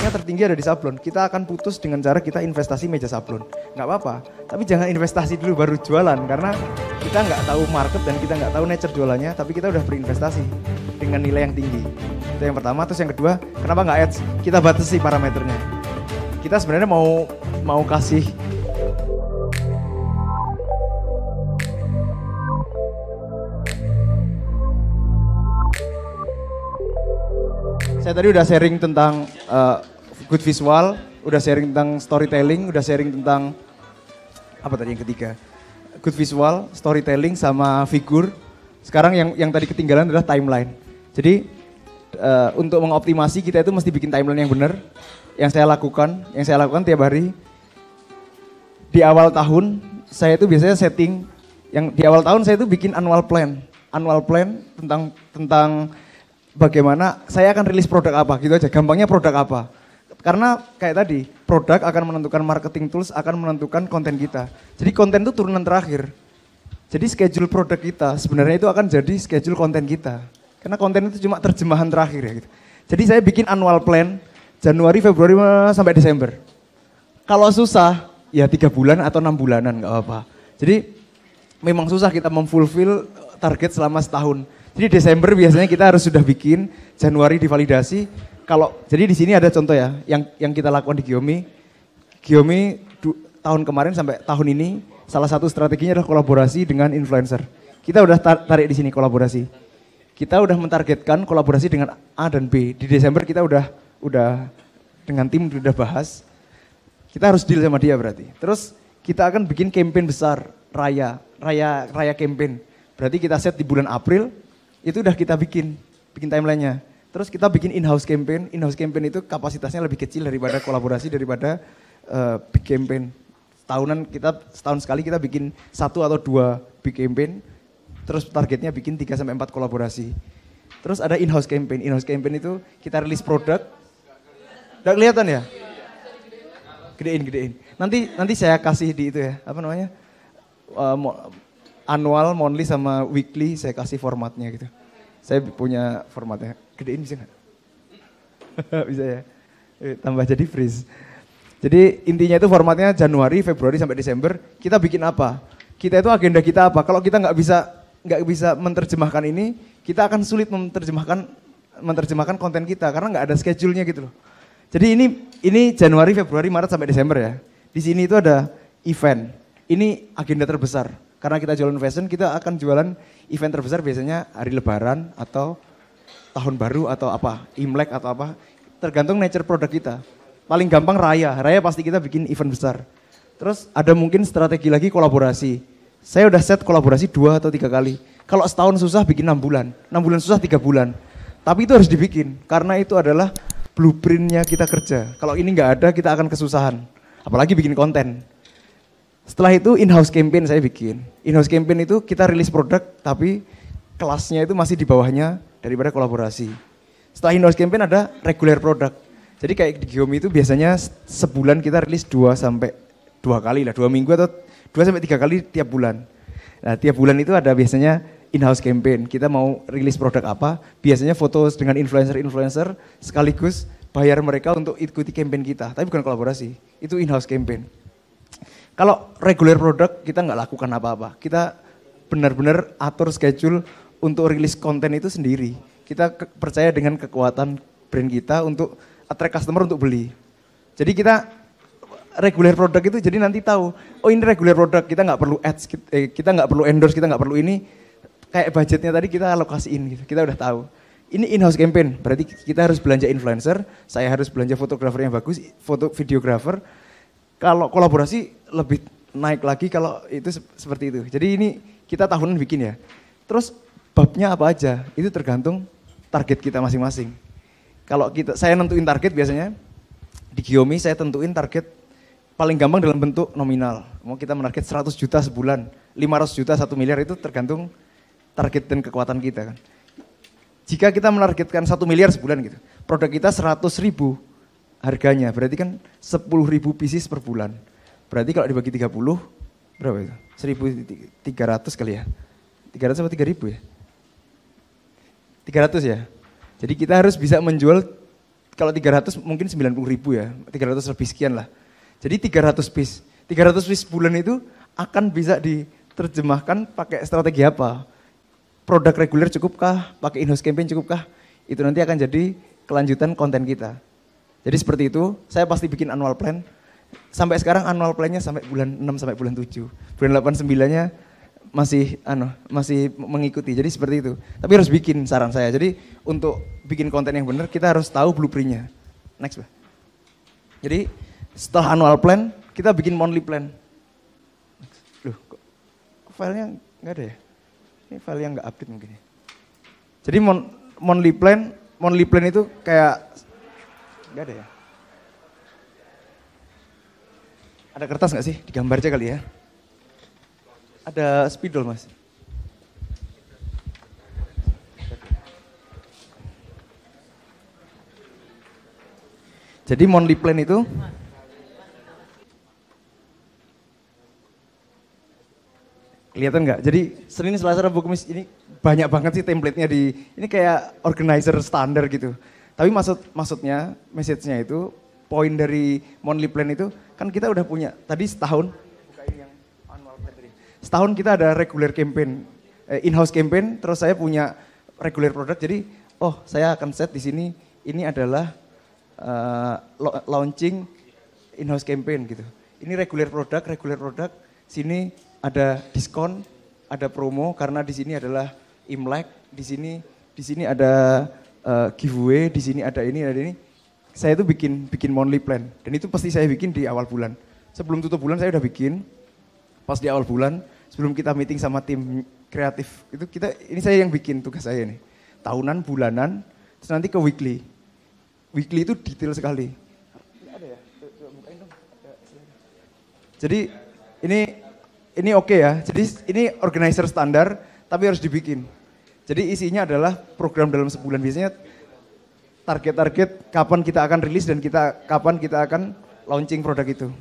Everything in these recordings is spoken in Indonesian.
ROI-nya tertinggi ada di sablon. Kita akan putus dengan cara kita investasi meja sablon. Nggak apa-apa, tapi jangan investasi dulu baru jualan. Karena kita nggak tahu market dan kita nggak tahu nature jualannya, tapi kita udah berinvestasi dengan nilai yang tinggi. Itu yang pertama. Terus yang kedua, kenapa nggak ads? Kita batasi parameternya. Kita sebenarnya mau kasih saya tadi udah sharing tentang good visual, udah sharing tentang storytelling, udah sharing tentang apa tadi yang ketiga? Good visual, storytelling sama figur. Sekarang yang tadi ketinggalan adalah timeline. Jadi untuk mengoptimasi kita itu mesti bikin timeline yang benar. Yang saya lakukan tiap hari. Di awal tahun saya itu biasanya setting yang di awal tahun saya itu bikin annual plan tentang bagaimana saya akan rilis produk apa, gitu aja. Gampangnya produk apa. Karena kayak tadi, produk akan menentukan marketing tools, akan menentukan konten kita. Jadi konten itu turunan terakhir. Jadi schedule produk kita sebenarnya itu akan jadi schedule konten kita. Karena konten itu cuma terjemahan terakhir ya gitu. Jadi saya bikin annual plan Januari, Februari sampai Desember. Kalau susah, ya 3 bulan atau 6 bulanan nggak apa-apa. Jadi memang susah kita memfulfill target selama setahun. Jadi Desember biasanya kita harus sudah bikin, Januari divalidasi. Jadi di sini ada contoh ya, yang kita lakukan di Giomi. Giomi tahun kemarin sampai tahun ini, salah satu strateginya adalah kolaborasi dengan influencer. Kita udah tarik di sini kolaborasi. Kita udah mentargetkan kolaborasi dengan A dan B. Di Desember kita udah dengan tim udah bahas. Kita harus deal sama dia berarti. Terus kita akan bikin campaign besar, raya campaign. Berarti kita set di bulan April. Itu udah kita bikin timelinenya. Terus kita bikin in-house campaign itu kapasitasnya lebih kecil daripada kolaborasi, daripada big campaign. Setahun sekali kita bikin 1 atau 2 big campaign, terus targetnya bikin 3-4 kolaborasi. Terus ada in-house campaign itu kita rilis produk. Udah kelihatan ya? Gedein. Nanti saya kasih di itu ya, apa namanya? Annual, monthly sama weekly saya kasih formatnya gitu. Saya punya formatnya. Gedein bisa nggak? Bisa ya. Tambah jadi freeze. Jadi intinya itu formatnya Januari, Februari sampai Desember. Kita bikin apa? Kita itu agenda kita apa? Kalau kita nggak bisa menerjemahkan ini, kita akan sulit menerjemahkan konten kita karena nggak ada schedule-nya gitu loh. Jadi ini Januari, Februari, Maret sampai Desember ya. Di sini itu ada event. Ini agenda terbesar. Karena kita jualan fashion, kita akan jualan event terbesar biasanya hari lebaran atau tahun baru atau apa, Imlek atau apa. Tergantung nature produk kita. Paling gampang raya pasti kita bikin event besar. Terus ada mungkin strategi lagi kolaborasi. Saya udah set kolaborasi 2 atau 3 kali. Kalau setahun susah bikin 6 bulan, 6 bulan susah 3 bulan. Tapi itu harus dibikin, karena itu adalah blueprint-nya kita kerja. Kalau ini nggak ada kita akan kesusahan, apalagi bikin konten. Setelah itu in-house campaign saya bikin. In-house campaign itu kita rilis produk tapi kelasnya itu masih di bawahnya daripada kolaborasi. Setelah in-house campaign ada regular product. Jadi kayak di Giomi itu biasanya sebulan kita rilis 2 sampai 2 kali lah, 2 minggu atau 2 sampai 3 kali tiap bulan. Nah tiap bulan itu ada biasanya in-house campaign. Kita mau rilis produk apa, biasanya foto dengan influencer-influencer sekaligus bayar mereka untuk ikuti campaign kita. Tapi bukan kolaborasi, itu in-house campaign. Kalau regular produk kita nggak lakukan apa-apa. Kita benar-benar atur schedule untuk rilis konten itu sendiri. Kita percaya dengan kekuatan brand kita untuk attract customer untuk beli. Jadi kita regular produk itu jadi nanti tahu, oh ini regular produk, kita nggak perlu ads, kita nggak perlu endorse, kita nggak perlu ini. Kayak budgetnya tadi kita alokasiin gitu, kita udah tahu. Ini in-house campaign, berarti kita harus belanja influencer, saya harus belanja fotografer yang bagus, videographer. Kalau kolaborasi lebih naik lagi kalau itu seperti itu. Jadi ini kita tahunan bikin ya. Terus babnya apa aja, itu tergantung target kita masing-masing. Kalau saya nentuin target biasanya, di Giomi saya tentuin target paling gampang dalam bentuk nominal. Mau kita menarget 100 juta sebulan, 500 juta, 1 miliar itu tergantung target dan kekuatan kita kan. Jika kita menargetkan 1 miliar sebulan gitu, produk kita 100.000 harganya, berarti kan 10.000 pieces per bulan. Berarti kalau dibagi 30, berapa itu? 1.300 kali ya? 300 atau 3.000 ya? 300 ya? Jadi kita harus bisa menjual kalau 300 mungkin 90.000 ya, 300 lebih sekian lah. Jadi 300 piece. 300 piece bulan itu akan bisa diterjemahkan pakai strategi apa? Produk reguler cukupkah? Pakai in-house campaign cukupkah? Itu nanti akan jadi kelanjutan konten kita. Jadi seperti itu, saya pasti bikin annual plan. Sampai sekarang annual plan-nya sampai bulan 6 sampai bulan 7. Bulan 8 9-nya masih mengikuti. Jadi seperti itu. Tapi harus bikin saran saya. Jadi untuk bikin konten yang benar kita harus tahu blueprint-nya. Next, Bah. Jadi setelah annual plan, kita bikin monthly plan. Loh, kok filenya enggak ada ya? Ini file yang enggak update mungkin ya. Jadi monthly plan itu kayak enggak ada ya? Ada kertas nggak sih? Digambar aja kali ya. Ada spidol, Mas. Jadi monthly plan itu kelihatan nggak? Jadi Senin, Selasa, Rabu, Kamis ini banyak banget sih template-nya ini kayak organizer standar gitu. Tapi maksudnya, message-nya itu, poin dari monthly plan itu, kan kita udah punya, tadi setahun, bukain yang annual plan tadi. Setahun kita ada regular campaign, in-house campaign, terus saya punya regular product, jadi saya akan set di sini, ini adalah launching in-house campaign gitu. Ini regular product, sini ada diskon, ada promo, karena di sini adalah Imlek, di sini ada giveaway, di sini ada ini. Saya itu bikin monthly plan dan itu pasti saya bikin di awal bulan. Sebelum tutup bulan saya udah bikin. Pas di awal bulan sebelum kita meeting sama tim kreatif itu ini saya yang bikin tugas saya nih. Tahunan, bulanan, terus nanti ke weekly. Weekly itu detail sekali. Ada ya? Coba bukain dong. Jadi ini oke ya. Jadi ini organizer standar tapi harus dibikin. Jadi isinya adalah program dalam sebulan biasanya. Target-target kapan kita akan rilis dan kapan kita akan launching produk itu.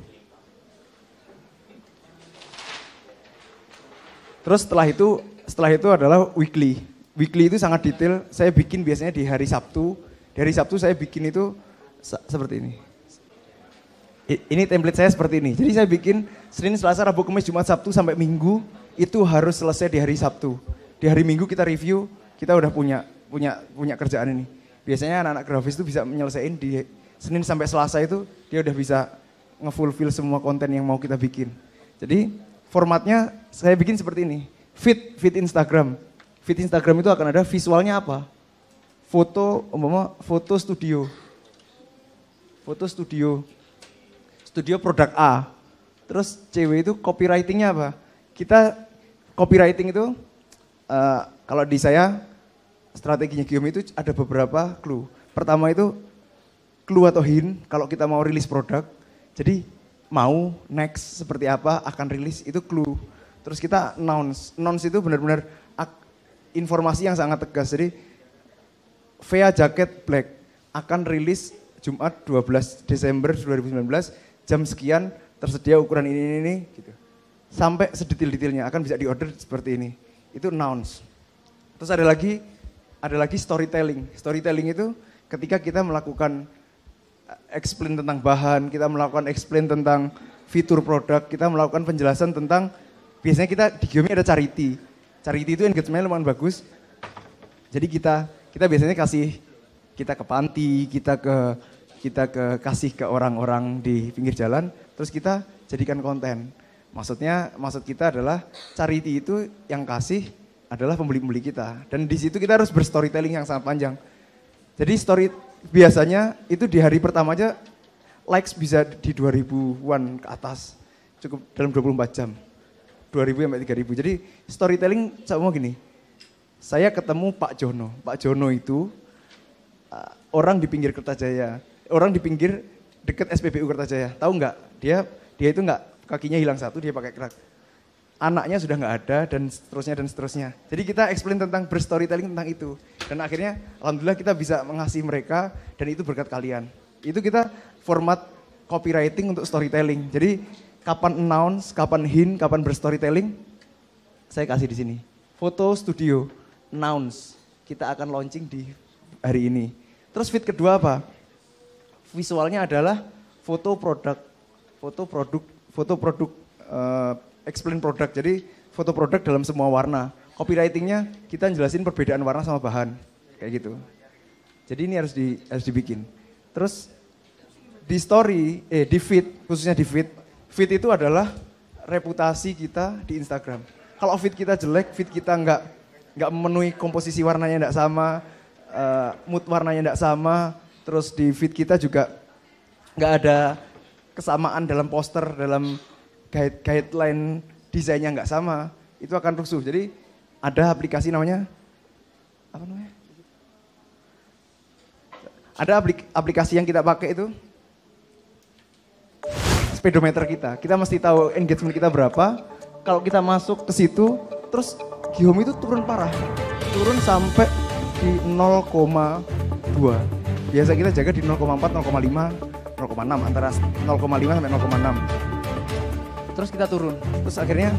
Terus setelah itu adalah weekly. Weekly itu sangat detail. Saya bikin biasanya di hari Sabtu. Di hari Sabtu saya bikin itu seperti ini. Ini template saya seperti ini. Jadi saya bikin Senin, Selasa, Rabu, Kamis, Jumat, Sabtu sampai Minggu itu harus selesai di hari Sabtu. Di hari Minggu kita review, kita udah punya kerjaan ini. Biasanya anak-anak grafis itu bisa menyelesaikan di Senin sampai Selasa itu dia udah bisa nge-fulfill semua konten yang mau kita bikin. Jadi formatnya saya bikin seperti ini. Feed Instagram. Feed Instagram itu akan ada visualnya apa? Foto studio. Foto studio produk A. Terus cewek itu copywritingnya apa? Kita copywriting itu kalau di saya strateginya Giom itu ada beberapa clue. Pertama itu clue atau hint kalau kita mau rilis produk. Jadi mau next seperti apa akan rilis itu clue. Terus kita announce. Announce itu benar-benar informasi yang sangat tegas. Jadi VA Jacket Black akan rilis Jumat 12 Desember 2019 jam sekian tersedia ukuran ini gitu. Sampai sedetail-detailnya akan bisa diorder seperti ini. Itu announce. Terus ada lagi storytelling. Storytelling itu ketika kita melakukan explain tentang bahan, kita melakukan explain tentang fitur produk, kita melakukan penjelasan tentang, biasanya kita di Giom ada charity. Charity itu engagement-nya lumayan bagus. Jadi kita biasanya kita ke panti, kita kasih ke orang-orang di pinggir jalan, terus kita jadikan konten. Maksud kita adalah charity itu yang kasih adalah pembeli-pembeli kita. Dan di situ kita harus berstorytelling yang sangat panjang. Jadi biasanya itu di hari pertama aja likes bisa di 2000-an ke atas. Cukup dalam 24 jam. 2000 sampai 3000. Jadi storytelling sama gini. Saya ketemu Pak Jono. Pak Jono itu orang di pinggir Kertajaya. Orang di pinggir deket SPBU Kertajaya. Tahu nggak? Dia itu nggak, kakinya hilang satu, dia pakai krak. Anaknya sudah nggak ada dan seterusnya. Jadi kita explain tentang berstorytelling tentang itu. Dan akhirnya alhamdulillah kita bisa mengasihi mereka dan itu berkat kalian. Itu kita format copywriting untuk storytelling. Jadi kapan announce, kapan hint, kapan berstorytelling, saya kasih di sini. Foto studio, announce, kita akan launching di hari ini. Terus feed kedua apa? visualnya adalah foto produk, explain produk. Jadi foto produk dalam semua warna. Copywritingnya kita jelasin perbedaan warna sama bahan, kayak gitu. Jadi ini harus dibikin. Terus di story, di feed, khususnya di feed itu adalah reputasi kita di Instagram. Kalau feed kita jelek, feed kita nggak memenuhi komposisi warnanya nggak sama, mood warnanya nggak sama, terus di feed kita juga nggak ada kesamaan dalam poster, dalam guideline desainnya nggak sama, itu akan rusuh. Jadi ada aplikasi namanya, apa namanya? Ada aplikasi yang kita pakai itu, speedometer kita. Kita mesti tahu engagement kita berapa. Kalau kita masuk ke situ, terus Gihome itu turun parah. Turun sampai di 0,2. Biasa kita jaga di 0,4, 0,5, 0,6. Antara 0,5 sampai 0,6. Terus kita turun. Terus akhirnya